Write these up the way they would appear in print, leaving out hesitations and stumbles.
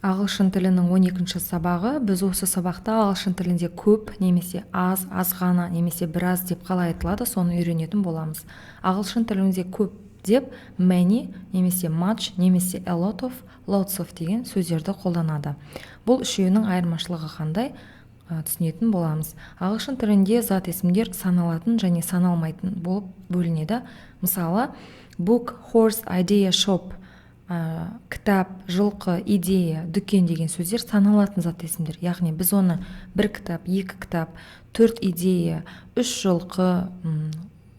Ағылшын тілінің 12-ші сабағы. Біз осы сабақта ағылшын тілінде көп немесе аз, азғана немесе біраз деп қалай айтылады, соны үйренетін боламыз. Ағылшын тілінде көп деп many немесе much немесе a lot of, lots of деген сөздерді қолданады. Бұл үшеуінің айырмашылығы қандай? Түсінетін боламыз. Ағылшын тілінде зат есімдер саналатын және саналмайтын болып бөлінеді. Мысалы, book, horse, idea, shop, кітап, жылқы, идея, дүкен деген сөздер саналатын зат есімдер. Яғни біз оны бір кітап, екі кітап, 4 идея, 3 жылқы,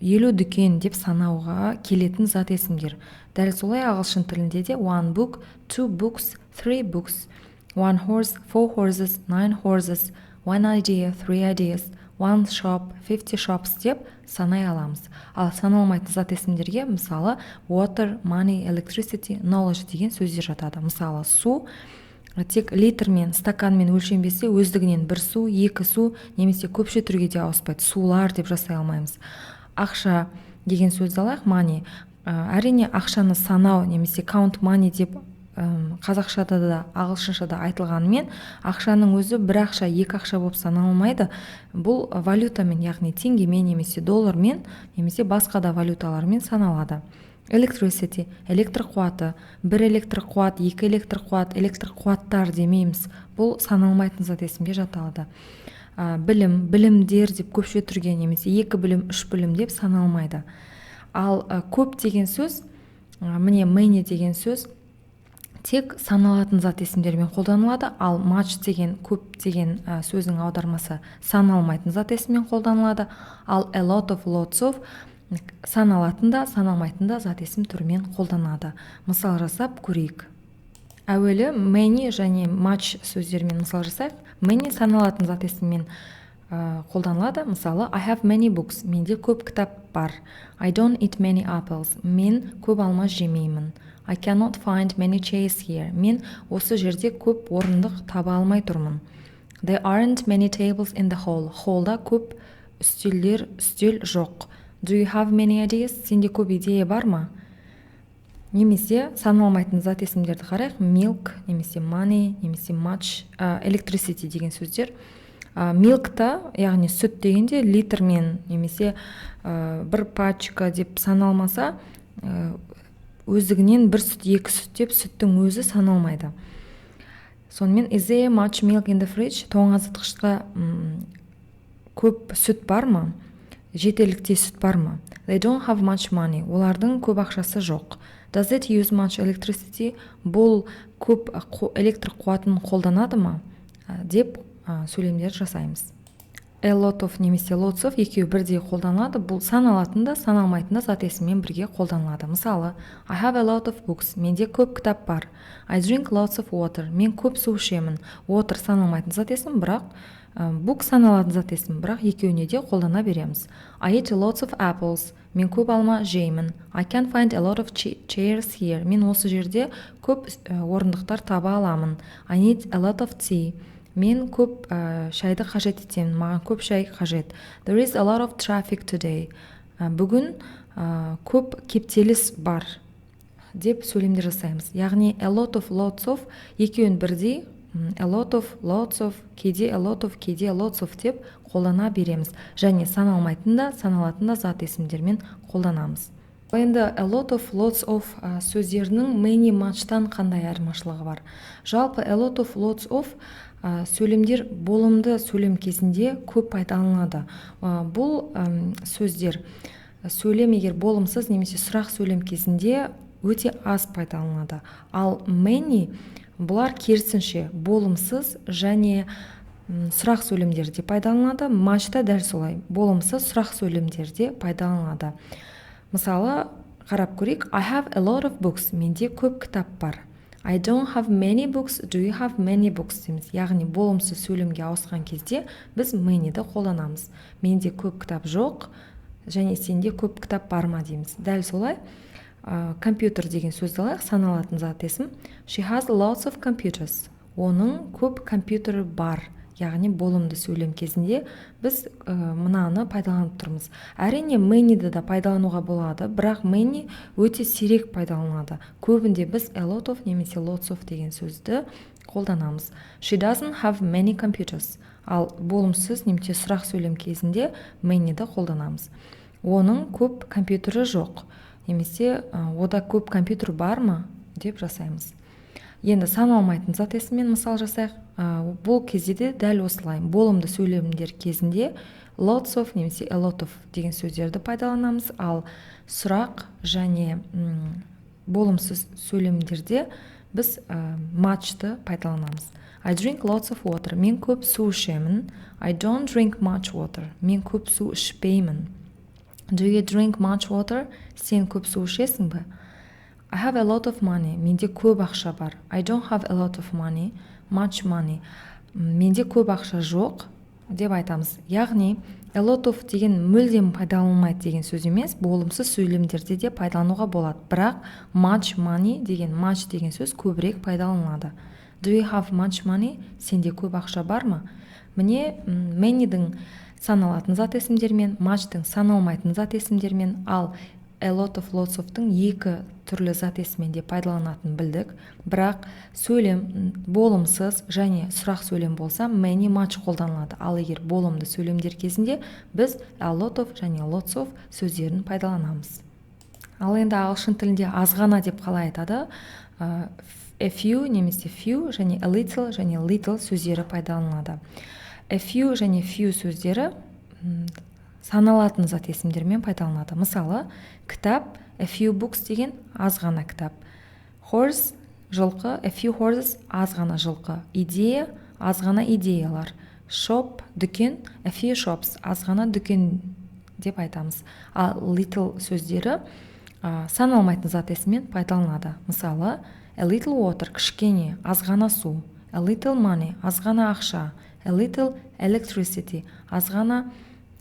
50 дүкен деп санауға келетін зат есімдер. Дәл солай ағылшын тілінде де one book, 2 books, 3 books, one horse, 4 horses, 9 horses, one idea, 3 ideas, one shop, 50 shops деп санай аламыз. Ал саналмайтын зат есімдерге мысалы water, money, electricity, knowledge деген сөздер жатады. Мысалы су тек литрмен, стаканмен өлшенбесе өздігінен бір су, екі су немесе көпше түрге де ауыспайды. Сулар деп жасай алмаймыз. Ақша деген сөзді алайық, money. Әрине ақшаны санау немесе count money деп қазақшада да ағылшыншада айтылғанымен ақшаның өзі бір ақша, екі ақша болып саналмайды. Бұл валютамен, яғни теңгемен немесе доллармен немесе басқа да валюталармен саналады. Electricity, электр қуаты, бір электр қуат, екі электр қуат, электр қуаттар демейміз. Бұл саналмайтын зат есімге жатады. Білім, білімдер деп көпше түрге немесе 2 білім, 3 білім деп саналмайды. Ал көп деген сөз, міне many деген сөз тек саналатын зат есімдермен қолданылады, ал much деген көп деген сөздің аудармасы саналмайтын зат есіммен қолданылады, ал a lot of, lots of саналатын да, саналмайтын да зат есім түрімен қолданады. Мысал жасап көрейік. Әуелі many және much сөздермен мысал жасайық. Many саналатын зат есіммен қолданылады. Мысалы, I have many books. Менде көп кітап бар. I don't eat many apples. Мен көп алма жемеймін. I cannot find many chairs here. Мен осы жерде көп орындық таба алмай тұрмын. There aren't many tables in the hall. Холлда көп үстел жоқ. Do you have many ideas? Сенде көп идея бар ма? Немесе саналмайтын зат есімдерді қарайық. Milk, немесе money, немесе much, electricity деген сөздер. Milk-та, яғни сүт дегенде литрмен немесе бір пачка деп саналмаса, өздігінен бір сүт, екі сүт деп сүттің өзі саналмайды. Сонымен, is there much milk in the fridge? Тоңазытқышта көп сүт бар ма? Жетерліктей сүт бар ма? They don't have much money. Олардың көп ақшасы жоқ. Does it use much electricity? Бұл көп электр қуатын қолданады ма? Деп сөйлемдер жасаймыз. A lot of немесе lots of екеуі бірдей қолданылады. Бұл саналатын да, саналмайтын да зат есіммен бірге қолданылады. Мысалы, I have a lot of books. Менде көп кітап бар. I drink lots of water. Мен көп су ішемін. Water саналмайтын зат есім, бірақ book саналатын зат есім, бірақ екеуіне де қолдана береміз. I eat lots of apples. Мен көп алма жеймін. I can find a lot of chairs here. Мен осы жерде көп орындықтар таба аламын. I need a lot of tea. Мен көп шайды қажет етемін. Маған көп шай қажет. There is a lot of traffic today. Бүгін көп кептеліс бар деп сөйлемдер жасаймыз. Яғни a lot of, lots of екеуін бірдей a lot of, lots of, кейде a lot of, кейде lots of деп қолдана береміз. Және саналмайтын да, саналатын да зат есімдермен қолданамыз. Енді a lot of, lots of сөздерінің many, much'тан қандай айырмашылығы бар? Жалпы a lot of, lots of сөйлемдер болымды сөйлем кезінде көп пайдаланылады. Бұл сөздер сөйлем егер болымсыз немесе сұрақ сөйлем кезінде өте аз пайдаланылады. Ал many бұлар керісінше болымсыз және сұрақ сөйлемдерде пайдаланылады. Much'та дәл солай болымсыз сұрақ сөйлемдерде пайдаланылады. Мысалы, қарап көрейік. I have a lot of books. Менде көп кітап бар. I don't have many books. Do you have many books? Дейміз. Яғни болымсыз сөйлемге ауысқан кезде біз many'ді қолданамыз. Менде көп кітап жоқ, және сенде көп кітап бар ма дейміз. Дәл солай компьютер деген сөзді алайық, саналатын зат есім. She has lots of computers. Оның көп компьютері бар яғни болымды сөйлем кезінде біз мынаны пайдаланып тұрмыз. Әрине many'ді да пайдалануға болады, бірақ many өте сирек пайдаланады. Көбінде біз a lot of немесе lots of деген сөзді қолданамыз. She doesn't have many computers. Ал болымсыз немесе сұрақ сөйлем кезінде many'ді қолданамыз. Оның көп компьютері жоқ, немесе ода көп компьютер бар ма деп жасаймыз. Енді саналмайтын зат есіммен мысал жасайық. Бұл кезде де дәл осылай болымды сөйлемдер кезінде lots of немесе a lot of деген сөздерді пайдаланамыз, ал сұрақ және болымсыз сөйлемдерде біз much'ты пайдаланамыз. I drink lots of water. Мен көп су ішемін. I don't drink much water. Мен көп су ішпеймін. Do you drink much water? Сен көп су ішесің бе? I have a lot of money. Менде көп ақша бар. I don't have a lot of money. Much money. Менде көп ақша жоқ деп айтамыз. Яғни a lot of деген мүлдем пайдаланылмайды деген сөз емес, болымсыз сөйлемдерде де пайдалануға болады. Бірақ much money деген much деген сөз көбірек пайдаланылады. Do you have much money? Сенде көп ақша бар ма? Міне many'дің саналатын зат есімдермен, much'тың саналмайтын зат есімдермен, ал a lot of lots of-тың екі түрлі зат есіммен де пайдаланатын білдік. Бірақ сөйлем болымсыз және сұрақ сөйлем болса many, much қолданылады. Ал егер болымды сөйлемдер кезінде біз a lot of және lots of сөздерін пайдаланамыз. Ал енді ағылшын тілінде азғана деп қалай айтады? A few немесе few және a little және little сөздері пайдаланылады. A few және few сөздері саналатын зат есімдермен пайдаланады. Мысалы, кітап a few books деген азғана кітап. Horse жылқы, a few horses азғана жылқы. Идея азғана идеялар. Shop дүкен, a few shops азғана дүкен деп айтамыз. Ал little сөздері саналмайтын зат есіммен пайдаланады. Мысалы, a little water кішкене, азғана су. A little money азғана ақша. A little electricity азғана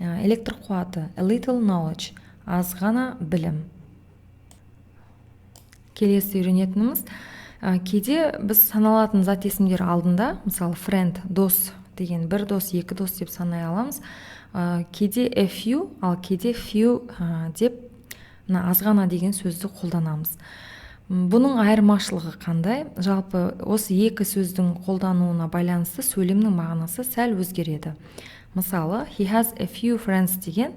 электр қуаты. A little knowledge азғана білім. Келесі үйренетініміз, кейде біз саналатын зат есімдер алдында, мысалы friend, дос деген бір дос, екі дос деп санай аламыз. Кейде a few, ал кейде few деп азғана деген сөзді қолданамыз. Бұның айырмашылығы қандай? Жалпы осы екі сөздің қолдануына байланысты сөйлемнің мағынасы сәл өзгереді. Мысалы, he has a few friends деген,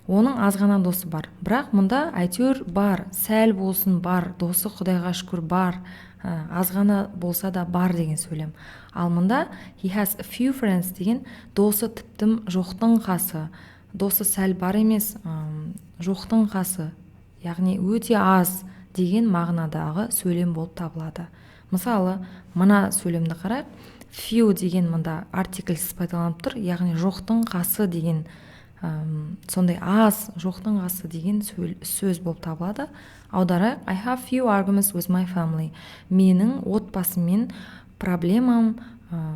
оның азғана досы бар. Бірақ мұнда әйтеуір бар, сәл болсын бар, досы Құдайға шүкір бар, азғана болса да бар деген сөйлем. Ал мұнда he has a few friends деген, досы тіптім жоқтың қасы, досы сәл бар емес, жоқтың қасы, яғни өте аз деген мағынадағы сөйлем болып табылады. Мысалы, мына сөйлемді қарайық. Few деген мұнда артикльсіз пайдаланып тұр, яғни жоқтың қасы деген, сондай аз, жоқтың қасы деген сөз болып табылады. Аударайық. I have few arguments with my family. Менің отбасыммен проблемам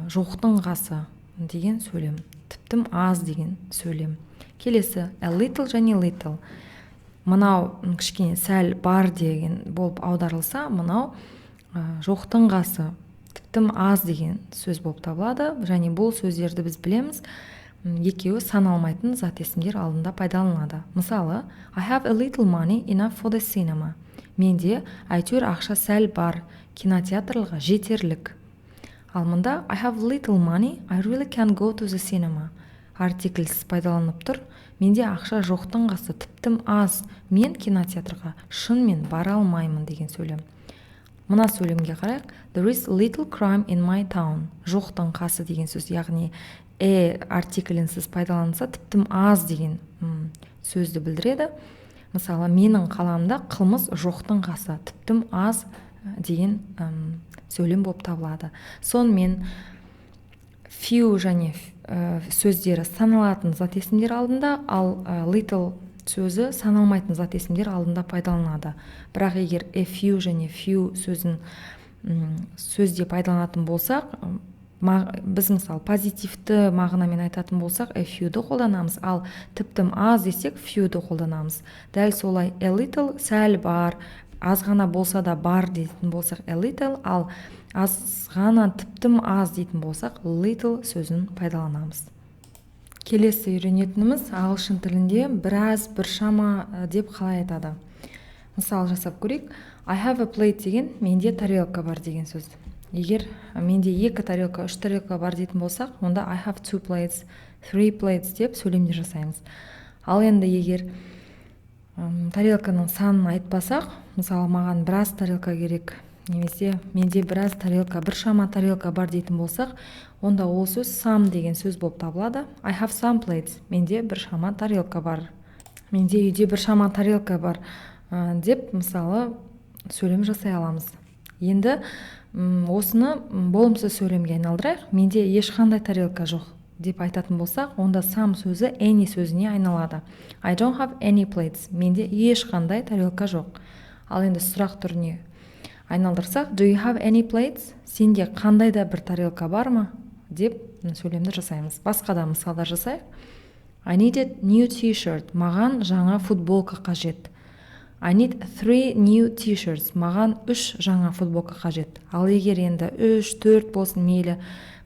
жоқтың қасы деген сөйлем. Тіптім аз деген сөйлем. Келесі a little және little. Мынау кішкене сәл бар деген болып аударылса, мынау жоқтың қасы, тіптім аз деген сөз болып табылады. Және бұл сөздерді біз білеміз, екеуі саналмайтын зат есімдер алдында пайдаланады. Мысалы, I have a little money enough for the cinema. Менде әйтеуір ақша сәл бар, кинотеатрларға жетерлік. Ал мұнда I have little money, I really can't go to the cinema. Артикльсіз пайдаланып тұр. Менде ақша жоқтың қасы, тіптім аз, мен кинотеатрға шынымен бара алмаймын деген сөйлем. Мына сөйлемге қарайық. There is little crime in my town. Жоқтың қасы деген сөз, яғни артиклінсіз пайдаланса, тіптім аз деген сөзді білдіреді. Мысалы, менің қаламда қылмыс жоқтың қасы, тіптім аз деген сөйлем болып табылады. Сонымен few және сөздері саналатын зат есімдер алдында, ал little сөзі саналмайтын зат есімдер алдында пайдаланады. Бірақ егер a few және few сөзде пайдаланатын болсақ, біз мысалы позитивті мағынамен айтатын болсақ a few-ді қолданамыз, ал тіптім аз десек few-ді қолданамыз. Дәл солай a little сәл бар, аз ғана болса да бар дейтін болсақ a little, ал азғана, тіптім аз дейтін болсақ little сөзін пайдаланамыз. Келесі үйренетініміз ағылшын тілінде біраз, біршама деп қалай айтады. Мысал жасап көрейік. I have a plate деген менде тарелка бар деген сөз. Егер менде 2 тарелка, 3 тарелка бар дейтін болсақ, онда I have 2 plates, 3 plates деп сөйлемде жасаймыз. Ал енді егер тарелканың санын айтпасақ, мысалы маған біраз тарелка керек, немесе менде біраз тарелка, біршама тарелка бар дейтін болсақ, онда ол сөз some деген сөз болып табылады. I have some plates, менде біршама тарелка бар. Менде үйде біршама тарелка бар деп мысалы сөйлем жасай аламыз. Енді осыны болымсыз сөйлемге айналдырайық. Менде ешқандай тарелка жоқ деп айтатын болсақ, онда some сөзі any сөзіне айналады. I don't have any plates. Менде ешқандай тарелка жоқ. Ал енді сұрақ түріне айналдырсақ, do you have any plates? Сенде қандай да бір тарелка бар ма? Деп сөйлемді жасаймыз. Басқа да мысалдар жасайық. I need a new t-shirt. Маған жаңа футболка қажет. I need 3 new t-shirts. Маған 3 жаңа футболка қажет. Ал егер енді 3-4 болсын мейлі,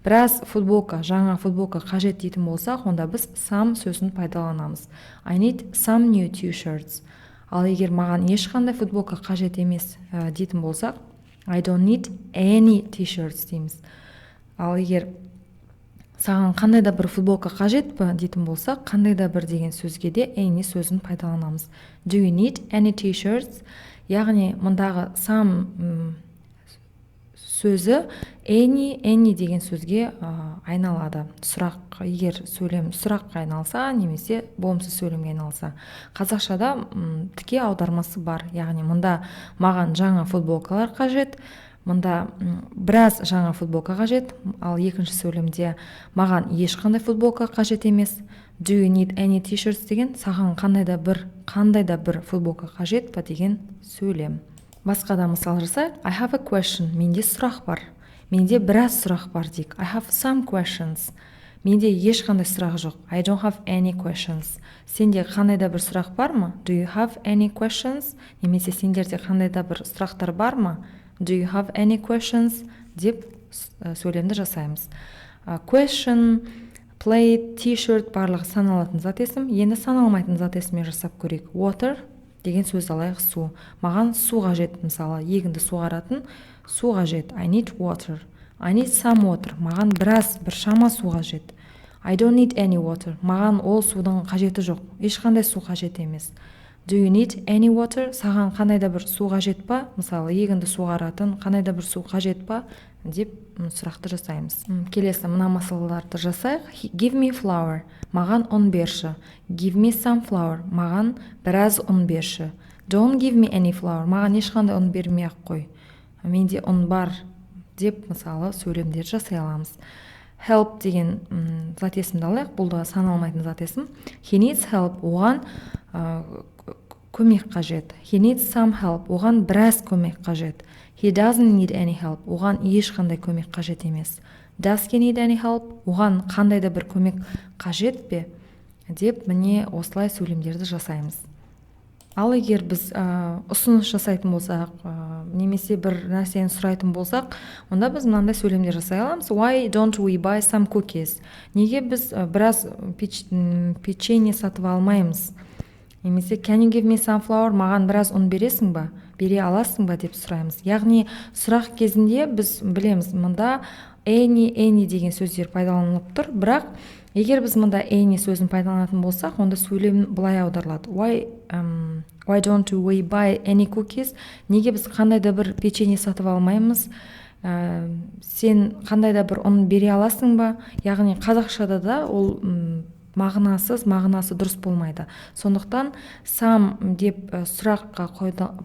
біраз футболка, жаңа футболка қажет дейтін болсақ, онда біз some сөзін пайдаланамыз. I need some new t-shirts. Ал егер маған ешқандай футболка қажет емес дейтін болсақ, I don't need any t-shirts дейміз. Ал егер саған қандай да бір футболка қажет пе дейтін болсақ, қандай да бір деген сөзге де any сөзін пайдаланамыз. Do you need any t-shirts? Яғни мұндағы some сөзі any деген сөзге айналады. Сұрақ, егер сөйлем сұраққа айналса, немесе болымсыз сөйлемге айналса. Қазақшада тіке аудармасы бар. Яғни мұнда маған жаңа футболкалар қажет, мұнда біраз жаңа футболка қажет, ал екінші сөйлемде маған ешқандай футболка қажет емес. Do you need any t-shirts деген саған қандай да бір футболка қажет па деген сөйлем. Басқа да мысал жасайық. I have a question. Менде сұрақ бар. Менде біраз сұрақ бар дейік. I have some questions. Менде ешқандай сұрақ жоқ. I don't have any questions. Сенде қандай да бір сұрақ бар ма? Do you have any questions? Немесе сендерде қандай да бір сұрақтар бар ма? Do you have any questions? Деп сөйлемді жасаймыз. Question, plate, t-shirt барлығы саналатын зат есім. Енді саналмайтын зат есіммен жасап көрейік. Water деген сөз алайық, су. Маған су қажет, мысалы, егінді суғаратын су қажет. I need water. I need some water. Маған біршама су қажет. I don't need any water. Маған ол судың қажеті жоқ. Ешқандай су қажет емес. Do you need any water? Саған қандай да бір су қажет па? Мысалы, егінді суғаратын қандай да бір су қажет па? Деп сұрақты жасаймыз. Келесі мына мысалдарды жасайық. Give me flour. Маған ұн берші. Give me some flour. Маған біраз ұн берші. Don't give me any flour. Маған ешқандай ұн бермей-ақ қой. Менде ұн бар деп мысалы сөйлемдер жасай аламыз. Help деген зат есімді алайық. Бұл да саналмайтын зат есім. He needs help. Оған көмек қажет. He needs some help. Оған біраз көмек қажет. He doesn't need any help. Оған ешқандай көмек қажет емес. Does he need any help? Оған қандай да бір көмек қажет пе? Деп міне осылай сөйлемдерді жасаймыз. Ал егер біз ұсыныс жасайтын болсақ, немесе бір нәрсені сұрайтын болсақ, онда біз мынандай сөйлемдер жасай аламыз. Why don't we buy some cookies? Неге біз біраз печенье сатып алмаймыз? Немесе can you give me some flour? Маған біраз ұн бересің ба? Бере аласың ба деп сұраймыз. Яғни сұрақ кезінде біз білеміз, мұнда any деген сөздер пайдаланылып тұр, бірақ егер біз мұнда any сөзін пайдаланатын болсақ, онда сөйлем былай аударылады. Why don't we buy any cookies? Неге біз қандай да бір печенье сатып алмаймыз? Сен қандай да бір ұн бере аласың ба? Яғни қазақшада да ол мағынасы дұрыс болмайды. Сондықтан some деп сұраққа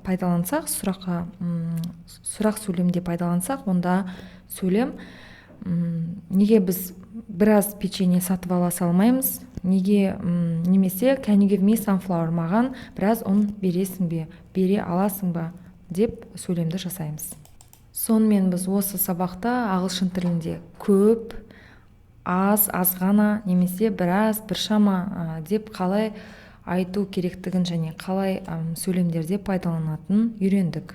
пайдалансақ, сұрақ сөйлемде пайдалансақ, онда сөйлем неге біз біраз печенье сатып ала салмаймыз? Неге немесе can you give me some flour? Маған біраз ұн бересің бе? Бере аласың ба? Деп сөйлемді жасаймыз. Сонымен біз осы сабақта ағылшын тілінде көп, аз, азғана немесе біраз, біршама деп қалай айту керектігін және қалай сөйлемдерде пайдаланатынын үйрендік.